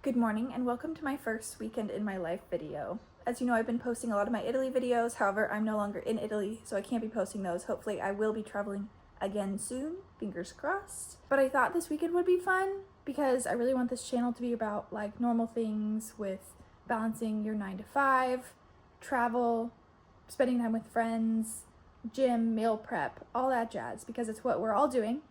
Good morning and welcome to my first weekend in my life video. As you know, I've been posting a lot of my Italy videos, however, I'm no longer in Italy, so I can't be posting those. Hopefully I will be traveling again soon, fingers crossed. But I thought this weekend would be fun because I really want this channel to be about like normal things with balancing your 9 to 5, travel, spending time with friends, gym, meal prep, all that jazz, because it's what we're all doing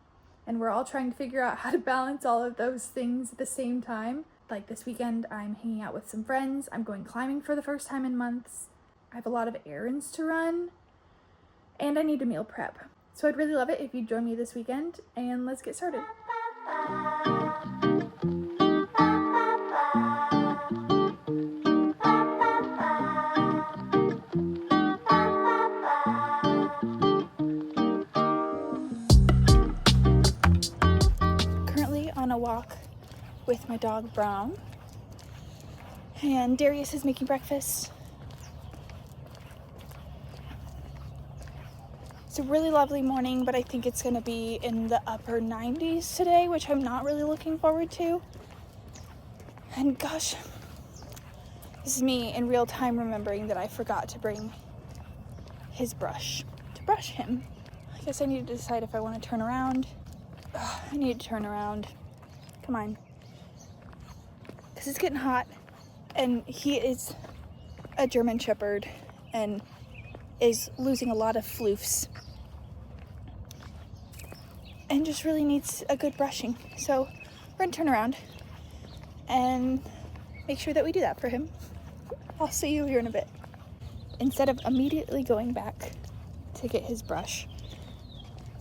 and we're all trying to figure out how to balance all of those things at the same time. Like this weekend, I'm hanging out with some friends. I'm going climbing for the first time in months. I have a lot of errands to run, and I need to meal prep. So I'd really love it if you'd join me this weekend, and let's get started. Currently on a walk with my dog Brown, and Darius is making breakfast. It's a really lovely morning, but I think it's going to be in the upper 90s today, which I'm not really looking forward to. And gosh, this is me in real time remembering that I forgot to bring his brush to brush him. I guess I need to decide if I want to turn around. I need to turn around. Come on. Because it's getting hot, and he is a German Shepherd and is losing a lot of floofs and just really needs a good brushing. So we're gonna turn around and make sure that we do that for him. I'll see you here in a bit. Instead of immediately going back to get his brush,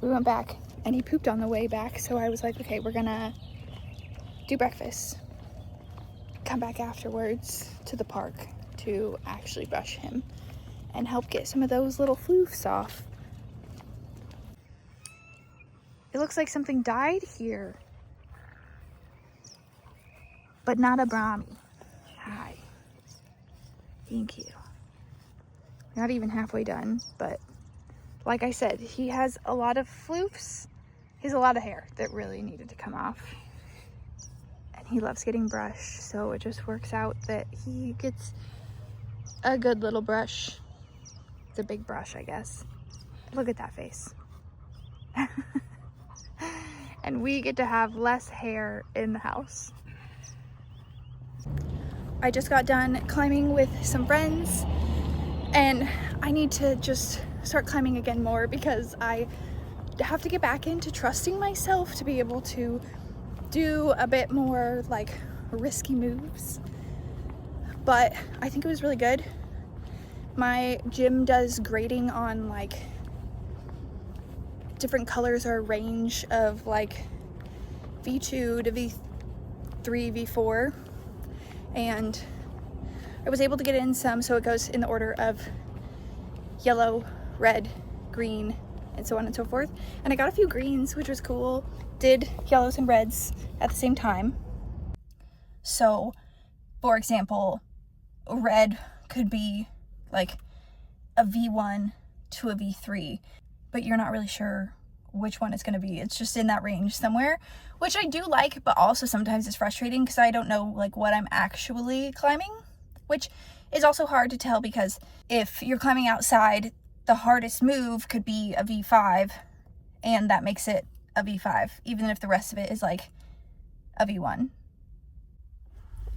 we went back and he pooped on the way back, so I was like, okay, we're gonna do breakfast, come back afterwards to the park to actually brush him and help get some of those little floofs off. It looks like something died here, but not a Brahmi. Hi. Thank you. Not even halfway done, but like I said, he has a lot of floofs. He has a lot of hair that really needed to come off. He loves getting brushed, so it just works out that he gets a good little brush. It's a big brush, I guess. Look at that face. And we get to have less hair in the house. I just got done climbing with some friends, and I need to just start climbing again more because I have to get back into trusting myself to be able to do a bit more like risky moves. But I think it was really good. My gym does grading on like different colors or a range of like V2 to V3, V4, and I was able to get in some, so it goes in the order of yellow, red, green, and so on and so forth. And I got a few greens, which was cool. Did yellows and reds at the same time. So, for example, red could be like a V1 to a V3, but you're not really sure which one it's going to be. It's just in that range somewhere, which I do like, but also sometimes it's frustrating because I don't know like what I'm actually climbing, which is also hard to tell because if you're climbing outside, the hardest move could be a V5, and that makes it a V5, even if the rest of it is like a V1.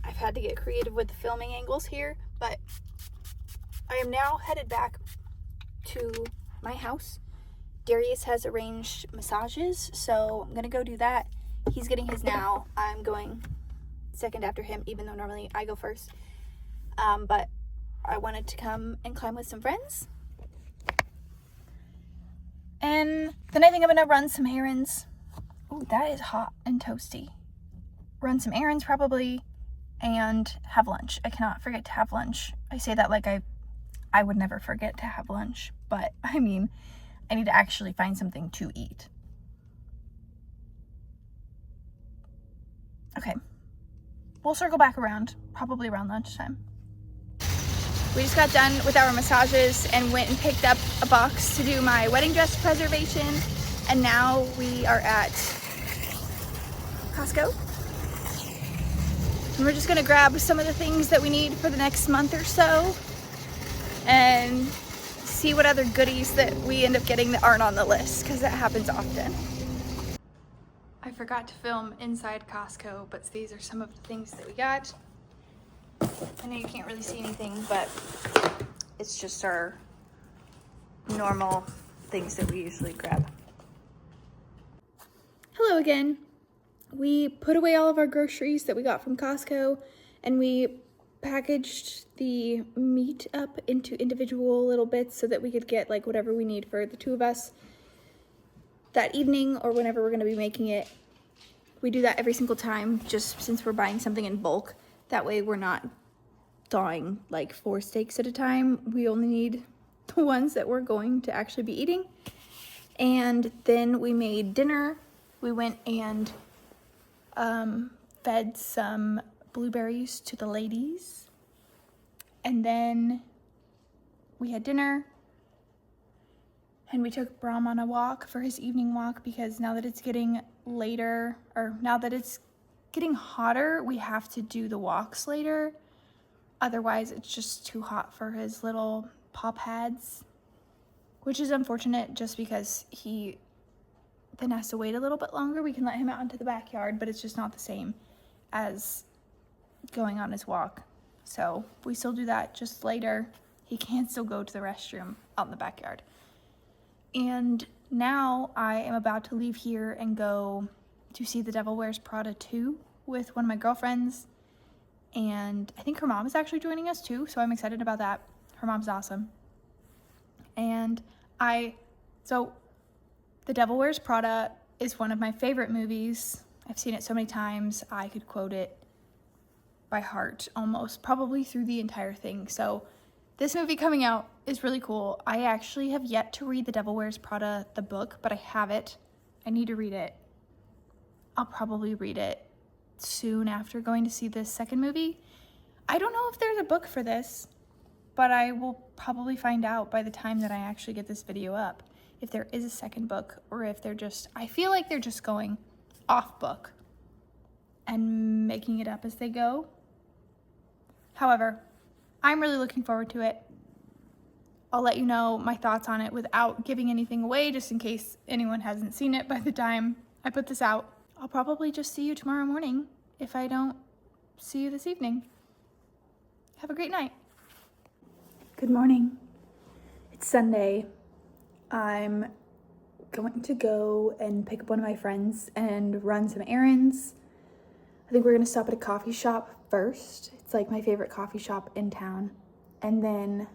I've had to get creative with the filming angles here, but I am now headed back to my house. Darius has arranged massages, so I'm gonna go do that. He's getting his now. I'm going second after him, even though normally I go first. But I wanted to come and climb with some friends. And then I think I'm gonna run some errands. Oh, that is hot and toasty. Run some errands probably, and have lunch. I cannot forget to have lunch. I say that like I would never forget to have lunch, but I mean, I need to actually find something to eat. Okay, we'll circle back around, probably around lunchtime. We just got done with our massages and went and picked up a box to do my wedding dress preservation. And now we are at Costco. And we're just gonna grab some of the things that we need for the next month or so and see what other goodies that we end up getting that aren't on the list, because that happens often. I forgot to film inside Costco, but these are some of the things that we got. I know you can't really see anything, but it's just our normal things that we usually grab. Hello again. We put away all of our groceries that we got from Costco, and we packaged the meat up into individual little bits so that we could get like whatever we need for the two of us that evening or whenever we're going to be making it. We do that every single time, just since we're buying something in bulk. That way we're not thawing like 4 steaks at a time. We only need the ones that we're going to actually be eating. And then we made dinner. We went and fed some blueberries to the ladies, and then we had dinner, and we took Brahm on a walk for his evening walk, because now that it's getting later, or now that it's getting hotter, we have to do the walks later. Otherwise it's just too hot for his little paw pads, which is unfortunate just because he then has to wait a little bit longer. We can let him out into the backyard, but it's just not the same as going on his walk. So we still do that, just later. He can still go to the restroom out in the backyard. And now I am about to leave here and go to see The Devil Wears Prada 2 with one of my girlfriends. And I think her mom is actually joining us too, so I'm excited about that. Her mom's awesome. And The Devil Wears Prada is one of my favorite movies. I've seen it so many times, I could quote it by heart almost, probably through the entire thing. So this movie coming out is really cool. I actually have yet to read The Devil Wears Prada, the book, but I have it. I need to read it. I'll probably read it soon after going to see this second movie. I don't know if there's a book for this, but I will probably find out by the time that I actually get this video up, if there is a second book, or if they're just, I feel like they're just going off book and making it up as they go. However, I'm really looking forward to it. I'll let you know my thoughts on it without giving anything away, just in case anyone hasn't seen it by the time I put this out. I'll probably just see you tomorrow morning if I don't see you this evening. Have a great night. Good morning. It's Sunday. I'm going to go and pick up one of my friends and run some errands. I think we're gonna stop at a coffee shop first. It's like my favorite coffee shop in town. And then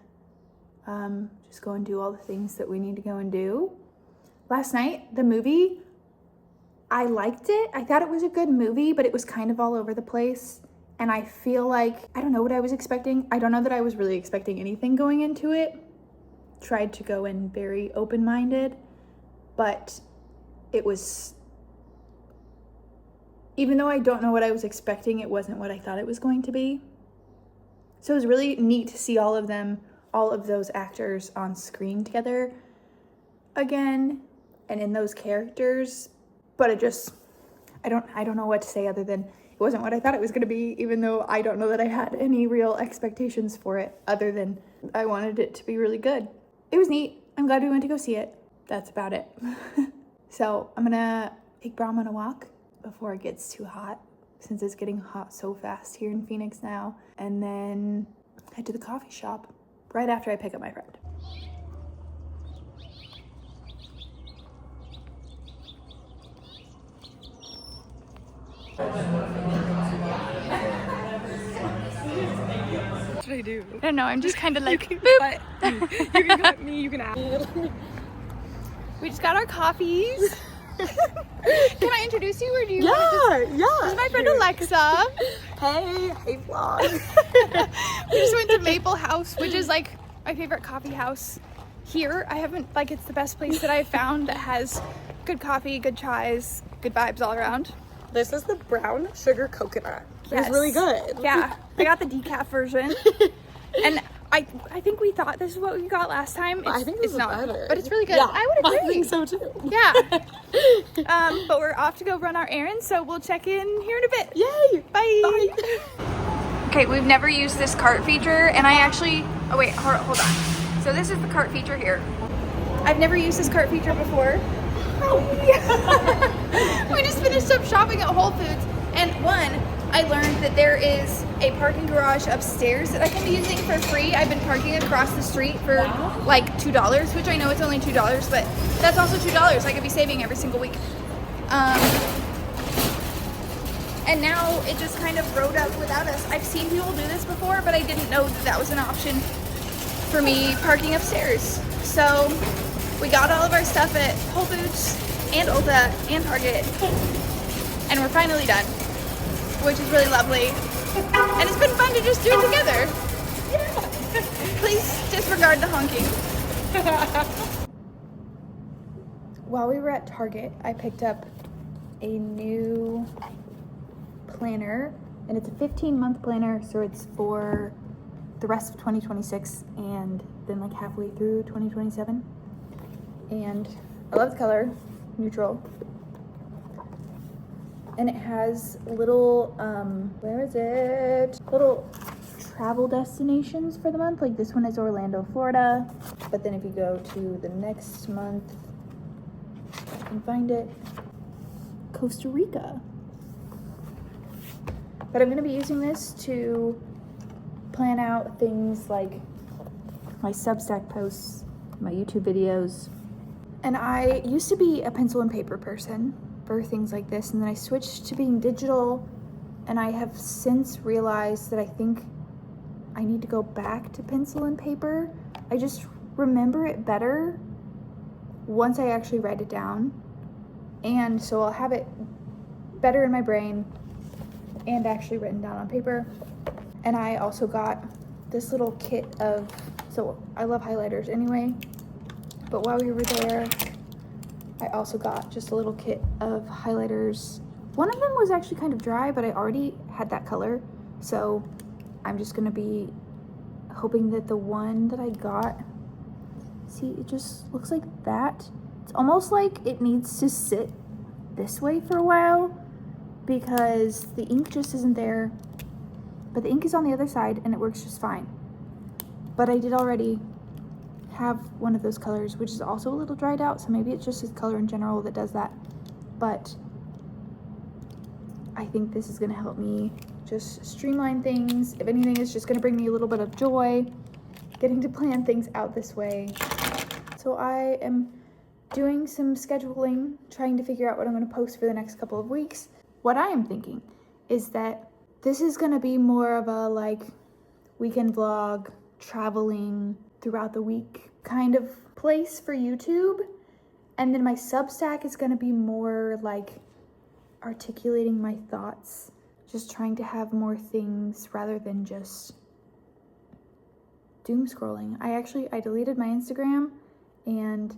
just go and do all the things that we need to go and do. Last night, the movie, I liked it. I thought it was a good movie, but it was kind of all over the place. And I feel like, I don't know what I was expecting. I don't know that I was really expecting anything going into it. Tried to go in very open-minded, but it was, even though I don't know what I was expecting, it wasn't what I thought it was going to be. So it was really neat to see all of them, all of those actors on screen together again and in those characters. But it just, I don't know what to say other than it wasn't what I thought it was going to be, even though I don't know that I had any real expectations for it other than I wanted it to be really good. It was neat. I'm glad we went to go see it. That's about it. So I'm gonna take Brahm on a walk before it gets too hot, since it's getting hot so fast here in Phoenix now, and then head to the coffee shop right after I pick up my friend. What should I do? I don't know, I'm just kind of like, You boop. can cut me, you can ask. We just got our coffees. Can I introduce you, or do you want to just... Yeah. This is my friend Alexa. Hey vlog. We just went to Maple House, which is like my favorite coffee house here. I haven't, like, it's the best place that I've found that has good coffee, good chais, good vibes all around. This is the brown sugar coconut. Yes. It's really good. Yeah, I got the decaf version. And I think we thought this is what we got last time. I think this it's is not, better. but it's really good. Yeah, I would agree. I think so too. Yeah. But we're off to go run our errands, so we'll check in here in a bit. Yay! Bye. Bye. Okay, we've never used this cart feature, and I actually, oh wait, hold on. So this is the cart feature here. I've never used this cart feature before. We just finished up shopping at Whole Foods, and I learned that there is a parking garage upstairs that I can be using for free. I've been parking across the street for like $2, which I know it's only $2, but that's also $2 I could be saving every single week. And now it just kind of rode up without us. I've seen people do this before, but I didn't know that was an option for me parking upstairs. So we got all of our stuff at Whole Foods and Ulta and Target, and we're finally done, which is really lovely. And it's been fun to just do it together. Please disregard the honking. While we were at Target, I picked up a new planner, and it's a 15-month planner, so it's for the rest of 2026 and then like halfway through 2027. And I love the color, neutral. And it has little, little travel destinations for the month. Like this one is Orlando, Florida. But then if you go to the next month, I can find it, Costa Rica. But I'm gonna be using this to plan out things like my Substack posts, my YouTube videos. And I used to be a pencil and paper person for things like this, and then I switched to being digital, and I have since realized that I think I need to go back to pencil and paper. I just remember it better once I actually write it down, and so I'll have it better in my brain and actually written down on paper. And I also got this little kit of, so I love highlighters anyway, but while we were there, I also got just a little kit of highlighters. One of them was actually kind of dry, but I already had that color, so I'm just gonna be hoping that the one that I got, see, it just looks like that. It's almost like it needs to sit this way for a while because the ink just isn't there, but the ink is on the other side and it works just fine. But I did already have one of those colors, which is also a little dried out, so maybe it's just this color in general that does that. But I think this is gonna help me just streamline things. If anything, it's just gonna bring me a little bit of joy getting to plan things out this way. So I am doing some scheduling, trying to figure out what I'm gonna post for the next couple of weeks. What I am thinking is that this is gonna be more of a like weekend vlog, traveling throughout the week kind of place for YouTube. And then my Substack is gonna be more like articulating my thoughts, just trying to have more things rather than just doom scrolling. I deleted my Instagram, and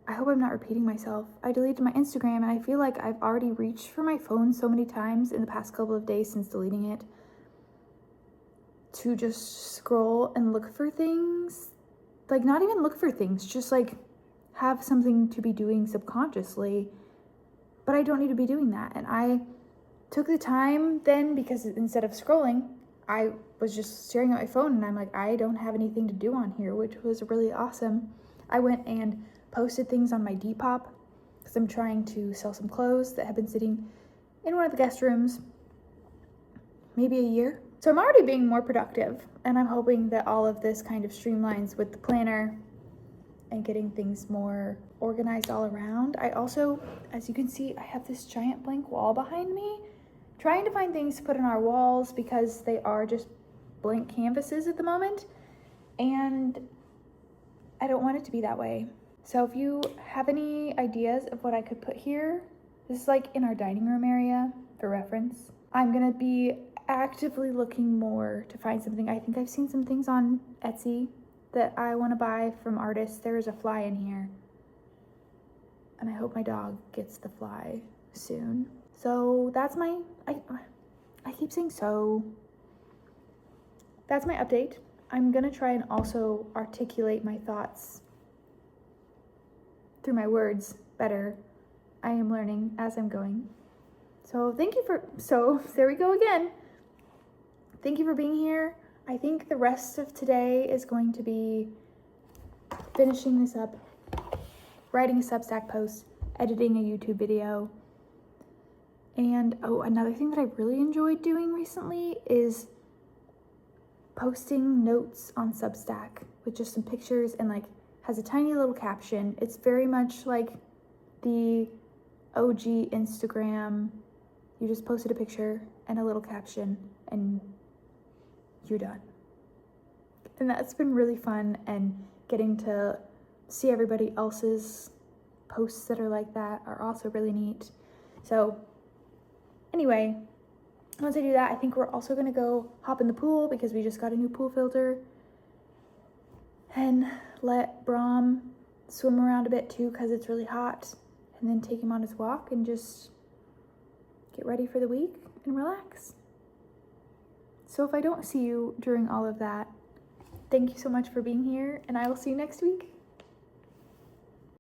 I hope I'm not repeating myself. I deleted my Instagram, and I feel like I've already reached for my phone so many times in the past couple of days since deleting it to just scroll and look for things. Like, not even look for things, just like have something to be doing subconsciously. But I don't need to be doing that. And I took the time then, because instead of scrolling, I was just staring at my phone, and I'm like, I don't have anything to do on here, which was really awesome. I went and posted things on my Depop because I'm trying to sell some clothes that have been sitting in one of the guest rooms maybe a year. So I'm already being more productive, and I'm hoping that all of this kind of streamlines with the planner and getting things more organized all around. I also, as you can see, I have this giant blank wall behind me, trying to find things to put on our walls because they are just blank canvases at the moment, and I don't want it to be that way. So if you have any ideas of what I could put here, this is like in our dining room area for reference. I'm gonna be actively looking more to find something. I think I've seen some things on Etsy that I want to buy from artists. There is a fly in here, and I hope my dog gets the fly soon. So that's my, I keep saying so. That's my update. I'm gonna try and also articulate my thoughts through my words better. I am learning as I'm going. So there we go again. Thank you for being here. I think the rest of today is going to be finishing this up, writing a Substack post, editing a YouTube video. And another thing that I really enjoyed doing recently is posting notes on Substack with just some pictures and like has a tiny little caption. It's very much like the OG Instagram. You just posted a picture and a little caption and you're done. And that's been really fun, and getting to see everybody else's posts that are like that are also really neat. So anyway, once I do that, I think we're also gonna go hop in the pool because we just got a new pool filter, and let Brahm swim around a bit too because it's really hot, and then take him on his walk and just get ready for the week and relax. So if I don't see you during all of that, thank you so much for being here, and I will see you next week.